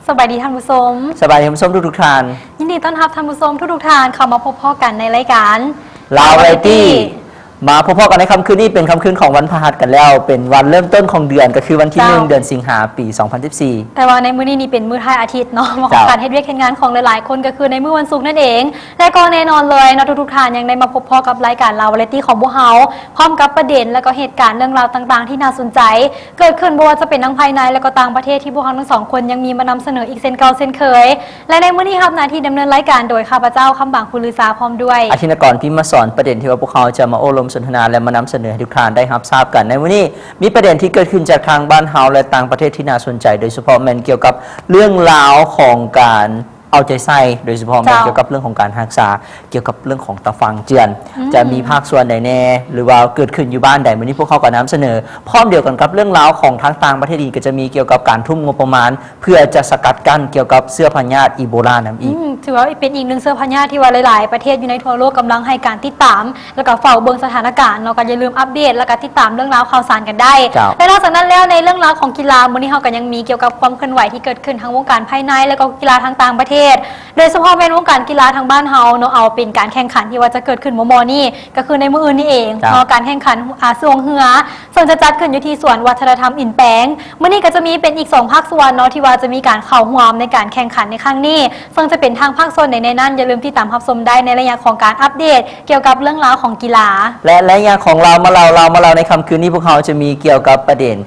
สบายดีท่านผู้ชมสบายดีท่านผู้ชมทุกท่านยินดีต้อนรับท่านผู้ชมทุกท่านเข้ามาพบพ่อกันในรายการลาวไรตี้มาพบกันในค่ำคืนนี้เป็นค่ำคืนของวันพฤหัสกันแล้วเป็นวันเริ่มต้นของเดือนก็คือวันที่1เดือนสิงหาปี2014แต่ว่าในมื้อนี้เป็นมื้อท้ายอาทิตย์เนาะมาของการเฮ็ดเวียกเฮ็ดงานของหลายๆคนก็คือในมื้อวันศุกร์นั่นเองและก็แน่นอนเลยเนาะทุกท่านยังได้มาพบพ่อกับรายการลาวไรตี้ของพวกเฮาพร้อมกับประเด็นและก็เหตุการณ์เรื่องราวต่างๆที่น่าสนใจเกิดขึ้นบ่ว่าจะเป็นทั้งภายในและก็ต่างประเทศที่พวกเฮาทั้งสองคนยังมีมานำเสนออีกเช่นเก่าเช่นเคยและในมื้อนี้ครับหน้าที่ดำเนินรายการโดยข้าพเจ้าคำบางภูลือสาพร้อมด้วยอาทิตย์ก่อนที่มาสอนประเด็นที่ว่าพวกเขาจะมาโอ้ลมสนทนาและมานำเสนอให้ทุกท่านได้รับทราบกันในวันนี้มีประเด็นที่เกิดขึ้นจากทางบ้านเฮาและต่างประเทศที่น่าสนใจโดยเฉพาะมันเกี่ยวกับเรื่องราวของการเอาใจใส่โดยเฉพาะมันเกี่ยวกับเรื่องของการรักษาเกี่ยวกับเรื่องของตะฟังเจือนจะมีภาคส่วนใดแน่หรือว่าเกิดขึ้นอยู่บ้านใดวันนี้พวกเขาก็นำเสนอพร้อมเดียวกันกับเรื่องราวของทางต่างประเทศอีกก็จะมีเกี่ยวกับการทุ่มงบประมาณเพื่อจะสกัดกั้นเกี่ยวกับเสื้อพญาติอีโบลานั่นอีกถือว่าเป็นอีกหนึ่งเสื้อพญาติที่ว่าหลายๆประเทศอยู่ในทั่วโลกกำลังให้การติดตามแล้วก็เฝ้าเบิ่งสถานการณ์เราก็อย่าลืมอัปเดตแล้วก็ติดตามเรื่องราวข่าวสารกันได้และนอกจากนั้นแล้วในเรื่องราวของกีฬาวันนี้เราก็ยังมีเกี่ยวกับความเคลื่อนไหวที่เกิดขึ้นทั้งวงการภายในแล้วก็กีฬาทางต่างประเทศโดยเฉพาะเป็นวงการกีฬาทางบ้านเฮาเนาะเอาเป็นการแข่งขันที่ว่าจะเกิดขึ้นมอนี่ก็คือในมื้ออื่นนี่เองเนาะการแข่งขันสวงเหือซึ่งจะจัดขึ้นอยู่ที่สวนวัฒนธรรมอินแปงมื้อนี้ก็จะมีเป็นอีก2ภาคส่วนเนาะที่ว่าจะมีการเข้าร่วมในการแข่งขันในครั้งนี้ซึ่งจะเป็นทางภาคส่วนในนั้นอย่าลืมติดตามรับชมได้ในระยะของการอัปเดตเกี่ยวกับเรื่องราวของกีฬาและระยะของเรามาเราในค่ำคืนนี้พวกเขาจะมีเกี่ยวกับประเด็น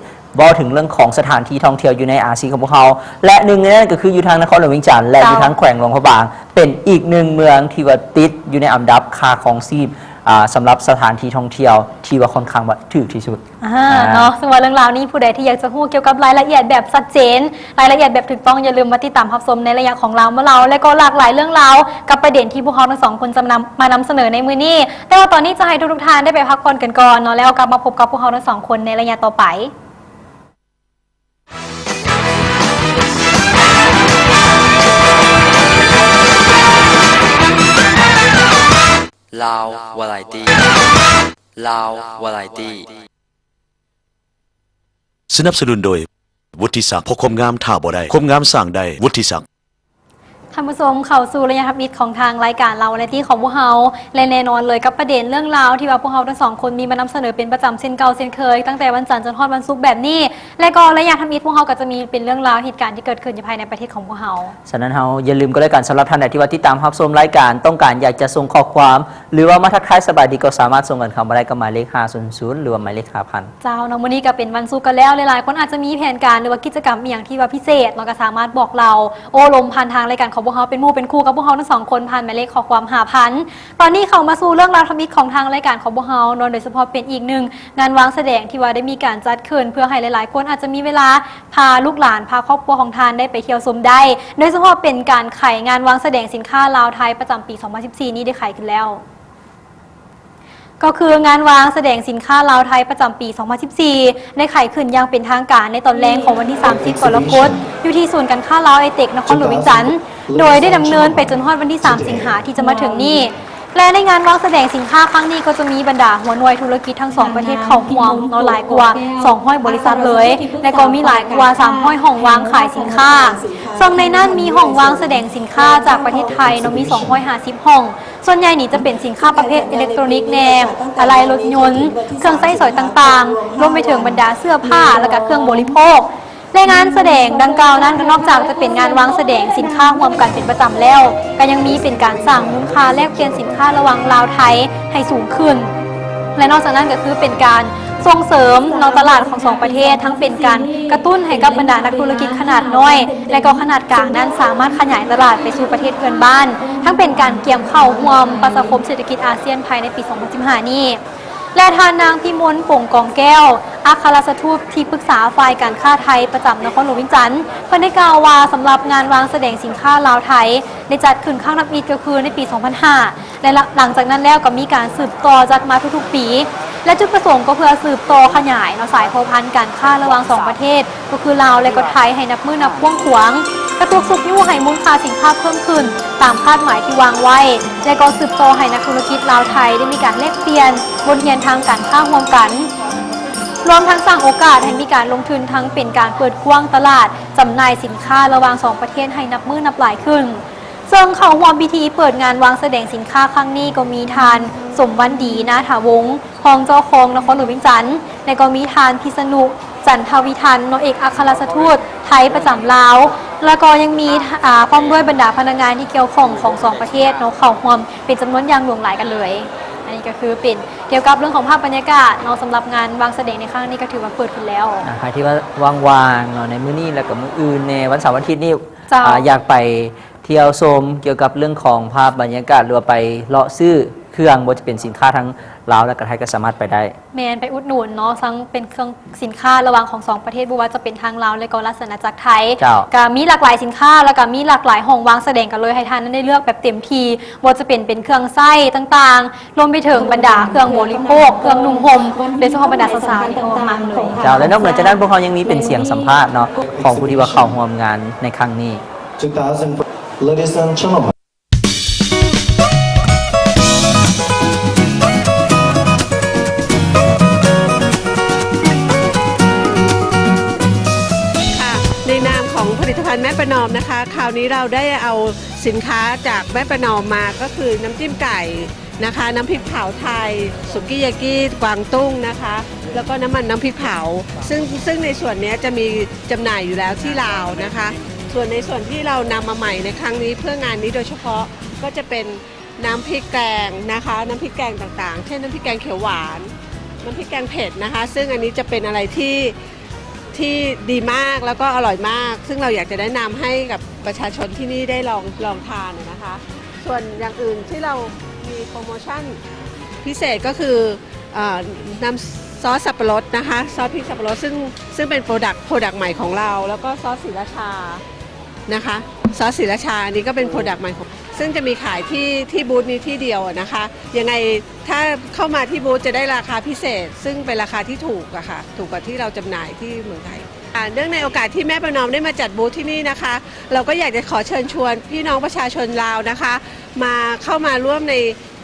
บอกถึงเรื่องของสถานที่ท่องเที่ยวอยู่ในอาเซียนของพวกเขาและหนึ่งในนั้นก็คืออยู่ทางนครหลวงเวียงจันทร์และอยู่ทางแขวงหลวงพระบางเป็นอีกหนึ่งเมืองที่ว่าติดอยู่ในอันดับค่าของชีพสำหรับสถานที่ท่องเที่ยวที่ว่าค่อนข้างว่าถูกที่สุดเนาะซึ่งว่าเรื่องราวนี้ผู้ใดที่อยากจะรู้เกี่ยวกับรายละเอียดแบบชัดเจนรายละเอียดแบบถูกต้องอย่าลืมมาติดตามรับชมในระยะของเราเมื่อเราและก็หลากหลายเรื่องราวกับประเด็นที่พวกเขาทั้งสองคนจะมานำเสนอในมื้อนี้แต่ว่าตอนนี้จะให้ทุกท่านได้ไปพักผ่อนกันก่อนเนาะแล้วกลับมาพบกับพวกเขาทั้งสองคนในระยะต่อไปลาววาไรตี้ลาววาไรตี้สนับสนุนโดยวุฒิศักดิ์พกความงามท่าบ่ได้ความงามสร้างได้วุฒิศักดิ์ท่านผู้ชมเข้าสู่ระยะทับอิดของทางรายการเราและที่ของพวกเราและแน่นอนเลยกับประเด็นเรื่องราวที่ว่าพวกเราทั้งสองคนมีมานำเสนอเป็นประจำเช่นเก่าเช่นเคยตั้งแต่วันจันทร์จนทอดวันศุกร์แบบนี้และก็ระยะทับอิดพวกเราก็จะมีเป็นเรื่องราวเหตุการณ์ที่เกิดขึ้นภายในประเทศของพวกเราฉะนั้นเราอย่าลืมก็แล้วกันสำหรับท่านใดที่ว่าติดตามรับชมรายการต้องการอยากจะส่งข้อความหรือว่ามาทักทายสบายดีก็สามารถส่งกันเข้ามาได้กับหมายเลข500หรือว่าหมายเลข5,000เจ้าเนาะมื้อนี้ก็เป็นวันศุกร์กันแล้วหลายๆคนอาจจะมีแผนการหรือว่ากิจกรรมอย่างที่ว่าพิเศษเราก็สามารถบอกเราโอ้ลมผ่านทางรายการของพวกเราเป็นหมู่เป็นคู่กับพวกเราทั้ง2คนผ่านหมายเลขข้อความ5,000ตอนนี้เข้ามาสู่เรื่องราวทมิตของทางรายการของพวกเราโดยเฉพาะเป็นอีกหนึ่งงานวางแสดงที่ว่าได้มีการจัดขึ้นเพื่อให้หลายๆคนอาจจะมีเวลาพาลูกหลานพาครอบครัวของทานได้ไปเที่ยวชมได้โดยเฉพาะเป็นการขายงานวางแสดงสินค้าลาวไทยประจำปี2014นี้ได้ขายขึ้นแล้วก็คืองานวางแสดงสินค้าลาวไทยประจำปี2014ได้ขายขึ้นอย่างเป็นทางการในตอนแรกของวันที่30กรกฎาคมอยู่ที่ศูนย์การค้าลาวไอเทคนครหลวงเวียงจันทร์โดยได้ดำเนินไปจนฮอดวันที่3สิงหาที่จะมาถึงนี้และในงานวางแสดงสินค้าครั้งนี้ก็จะมีบรรดาหัวหน่วยธุรกิจทั้ง2ประเทศเข้าร่วมเนาะหลายกว่า200บริษัทเลยและก็มีหลายกว่า300ห้องวางขายสินค้าซึ่งในนั้นมีห้องวางแสดงสินค้าจากประเทศไทยเนาะมี250ห้องส่วนใหญ่นี่จะเป็นสินค้าประเภทอิเล็กทรอนิกส์แนมอะไหล่รถยนต์เครื่องใช้สอยต่างๆรวมไปถึงบรรดาเสื้อผ้าและก็เครื่องบริโภคในงานแสดงดังกล่าวนั้นนอกจากจะเป็นงานวางแสดงสินค้าร่วมกันเป็นประจำแล้วก็ยังมีเป็นการสร้างมูลค่าแลกเปลี่ยนสินค้าระหว่างลาวไทยให้สูงขึ้นและนอกจากนั้นก็คือเป็นการส่งเสริมนตลาดของ2ประเทศทั้งเป็นการกระตุ้นให้กับบรรดานักธุรกิจขนาดน้อยและก็ขนาดกลางนั้นสามารถขยายตลาดไปสู่ประเทศเพื่อนบ้านทั้งเป็นการเกี่ยมเข้าร่วมประชาคมเศรษฐกิจอาเซียนภายในปี2015นี้และทานนางพิมลป่งกองแก้วอัครราชทูตที่ปรึกษาฝ่ายการค้าไทยประจำนครหลวงเวียงจันทร์เพิ่นได้กล่าวว่าสำหรับงานวางแสดงสินค้าลาวไทยได้จัดขึ้นครั้งนับอีกก็คือในปี2005และหลังจากนั้นแล้วก็มีการสืบต่อจัดมาทุกๆปีและจุดประสงค์ก็เพื่อสืบต่อขยายสายโพพันธ์การค้าระหว่าง2ประเทศก็คือลาวและก็ไทยให้นับมือนับพ่วงขวางกระตุกสุกยู่ให้มูลค่าสินค้าเพิ่มขึ้นตามคาดหมายที่วางไว้และก็สืบต่อให้นักธุรกิจลาวไทยได้มีการแลกเปลี่ยนบทเรียนทางการค้าร่วมกัน รวมทั้งสร้างโอกาสให้มีการลงทุนทั้งเป็นการเปิดกว้างตลาดจำหน่ายสินค้าระหว่าง2ประเทศให้นับมือนับหลายขึ้นซึ่งเขาร่วมพิธีเปิดงานวางแสดงสินค้าครั้งนี้ก็มีทานสมวันดีนาถาวงศ์รองเจ้าของนครหลวงเวียงจันทร์และก็มีทานพิษณุจันทวิทันนเอกอัครราชทูตไทยประจำลาวแล้วก็ยังมีพร้อมด้วยบรรดาพนักงานที่เกี่ยวข้องของ2ประเทศเนาะเข้าร่วมเป็นจำนวนอย่างหลวงหลายกันเลยอันนี้ก็คือเป็นเกี่ยวกับเรื่องของภาพบรรยากาศเนาะสำหรับงานวางแสดงในครั้งนี้ก็ถือว่าเปิดขึ้นแล้วใครที่ว่าว่างๆเนาะในมื้อนี้แล้วก็มื้ออื่นในวันเสาร์วันอาทิตย์นี่ จ้า อยากไปเที่ยวชมเกี่ยวกับเรื่องของภาพบรรยากาศหรือว่าไปเลาะซื้อเครื่องบ่จะเป็นสินค้าทั้งลาวและก็ไทยก็สามารถไปได้แมนไปอุดหนุนเนาะทั้งเป็นเครื่องสินค้าระหว่างของ2ประเทศบ่ว่าจะเป็นทางลาวและก็ราชอาณาจักรไทยก็มีหลากหลายสินค้าแล้วก็มีหลากหลายห้องวางแสดงกันเลยให้ท่านนั้นได้เลือกแบบเต็มที่บ่จะเป็นเครื่องไส้ต่างๆรวมไปถึงบรรดาเครื่องบริโภคเครื่องนุ่งห่มโดยเฉพาะบรรดาสาวๆที่เข้ามาเลยเจ้าและนอกจากนั้นพวกเขายังมีเป็นเสียงสัมภาษณ์เนาะของผู้ที่ว่าเข้าร่วมงานในครั้งนี้ Ladies and gentlemen. ในนามของผลิตภัณฑ์แม่ประนอมนะคะคราวนี้เราได้เอาสินค้าจากแม่ประนอมมาก็คือน้ำจิ้มไก่นะคะน้ำพริกเผาไทยสุกี้ยากิกวางตุ้งนะคะแล้วก็น้ำมันน้ำพริกเผาซึ่งในส่วนนี้จะมีจำหน่ายอยู่แล้วที่ลาวนะคะส่วนในส่วนที่เรานำมาใหม่ในครั้งนี้เพื่องานนี้โดยเฉพาะก็จะเป็นน้ำพริกแกงนะคะน้ำพริกแกงต่างๆเช่นน้ำพริกแกงเขียวหวานน้ำพริกแกงเผ็ดนะคะซึ่งอันนี้จะเป็นอะไรที่ดีมากแล้วก็อร่อยมากซึ่งเราอยากจะแนะนำให้กับประชาชนที่นี่ได้ลองทานนะคะส่วนอย่างอื่นที่เรามีโปรโมชั่นพิเศษก็คือน้ำซอสสับปะรดนะคะซอสพริกสับปะรดซึ่งเป็นโปรดักต์ใหม่ของเราแล้วก็ซอสศรีราชานะคะซอสศรีราชาอันนี้ก็เป็นโปรดักต์ใหม่ของซึ่งจะมีขายที่บูธนี้ที่เดียวนะคะยังไงถ้าเข้ามาที่บูธจะได้ราคาพิเศษซึ่งเป็นราคาที่ถูกอะค่ะถูกกว่าที่เราจำหน่ายที่เมืองไทยเนื่องในโอกาสที่แม่ประนอมได้มาจัดบูธที่นี่นะคะเราก็อยากจะขอเชิญชวนพี่น้องประชาชนลาวนะคะมาเข้ามาร่วม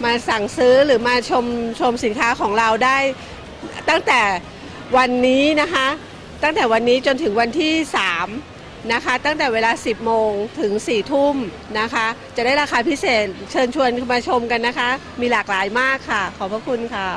มาสั่งซื้อหรือมาชมสินค้าของเราได้ตั้งแต่วันนี้นะคะตั้งแต่วันนี้จนถึงวันที่3นะคะตั้งแต่เวลา 10 โมงถึง 4 ทุ่มนะคะจะได้ราคาพิเศษเชิญชวนมาชมกันนะคะมีหลากหลายมากค่ะขอบพระคุณค่ะ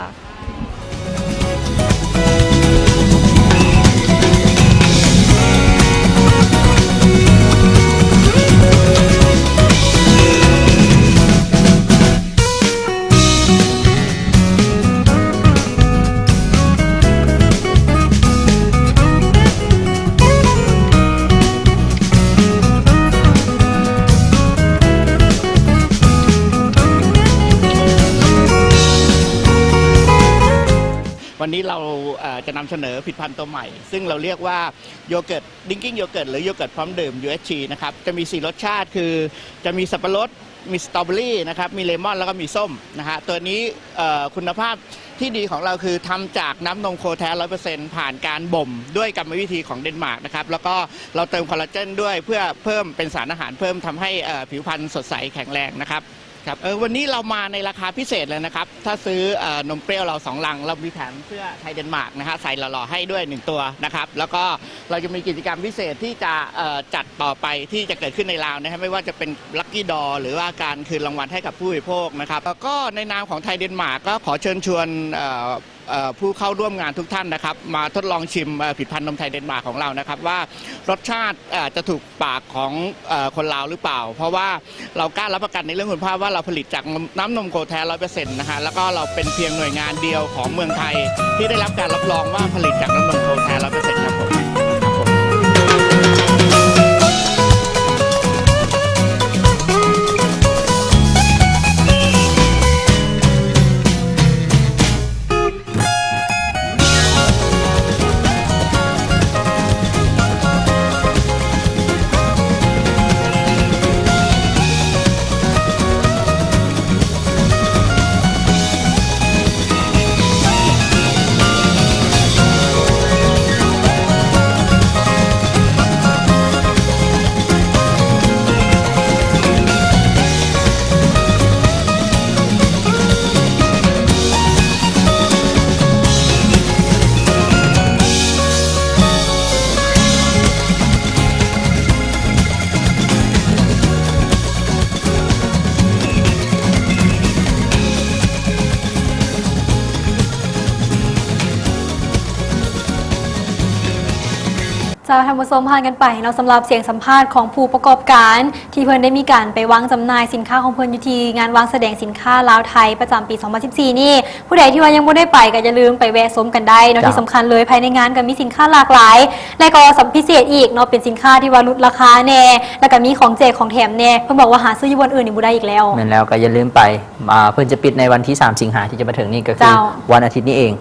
วันนี้เราจะนำเสนอผลิตภัณฑ์ตัวใหม่ซึ่งเราเรียกว่าโยเกิร์ตดิงกิ้งโยเกิร์ตหรือโยเกิร์ตพร้อมดื่ม UHT นะครับจะมี4รสชาติคือจะมีสับปะรดมีสตรอเบอรี่นะครับมีเลมอนแล้วก็มีส้มนะฮะตัวนี้คุณภาพที่ดีของเราคือทำจากน้ำนมโคแท้ 100% ผ่านการบ่มด้วยกรรมวิธีของเดนมาร์กนะครับแล้วก็เราเติมคอลลาเจนด้วยเพื่อเพิ่มเป็นสารอาหารเพิ่มทำให้ผิวพรรณสดใสแข็งแรงนะครับวันนี้เรามาในราคาพิเศษเลยนะครับถ้าซื้อนมเปรี้ยวเรา2 ลังเรามีแถมเสื้อไทยเดนมาร์กนะฮะใส่หล่อๆให้ด้วย1ตัวนะครับแล้วก็เราจะมีกิจกรรมพิเศษที่จะจัดต่อไปที่จะเกิดขึ้นในลาวนะครับไม่ว่าจะเป็นลัคกี้ดอหรือว่าการคืนรางวัลให้กับผู้บริโภคนะครับแล้วก็ในนามของไทยเดนมาร์กก็ขอเชิญชวนผู้เข้าร่วมงานทุกท่านนะครับมาทดลองชิมผลิตภัณฑ์นมไทยเดนมาร์กของเรานะครับว่ารสชาติจะถูกปากของคนลาวหรือเปล่าเพราะว่าเรากล้ารับประกันในเรื่องคุณภาพว่าเราผลิตจากน้ำนมโคแท้ 100% นะฮะแล้วก็เราเป็นเพียงหน่วยงานเดียวของเมืองไทยที่ได้รับการรับรองว่าผลิตจากน้ำนมโคแท้ 100% ครับผม เจ้าท่านผู้ชมผ่านกันไปเราสำหรับเสียงสัมภาษณ์ของผู้ประกอบการที่เพิ่นได้มีการไปวางจำหน่ายสินค้าของเพิ่นอยู่ที่งานวางแสดงสินค้าลาวไทยประจำปี 2014 นี่ผู้ใดที่ว่ายังไม่ได้ไปก็อย่าลืมไปแวะชมกันได้เนาะที่สำคัญเลยภายในงานก็มีสินค้าหลากหลายและก็สัมพิเศษอีกเนาะเป็นสินค้าที่ว่าลดราคาแน่แล้วก็มีของแจกของแถมแน่เพิ่นบอกว่าหาซื้ออยู่บนอื่นนี่บ่ได้อีกแล้ว แม่นแล้วก็อย่าลืมไปเพิ่นจะปิดในวันที่ 3 สิงหาที่จะมาถึงนี่ก็คือ เจ้า วันอาทิตย์นี้เอง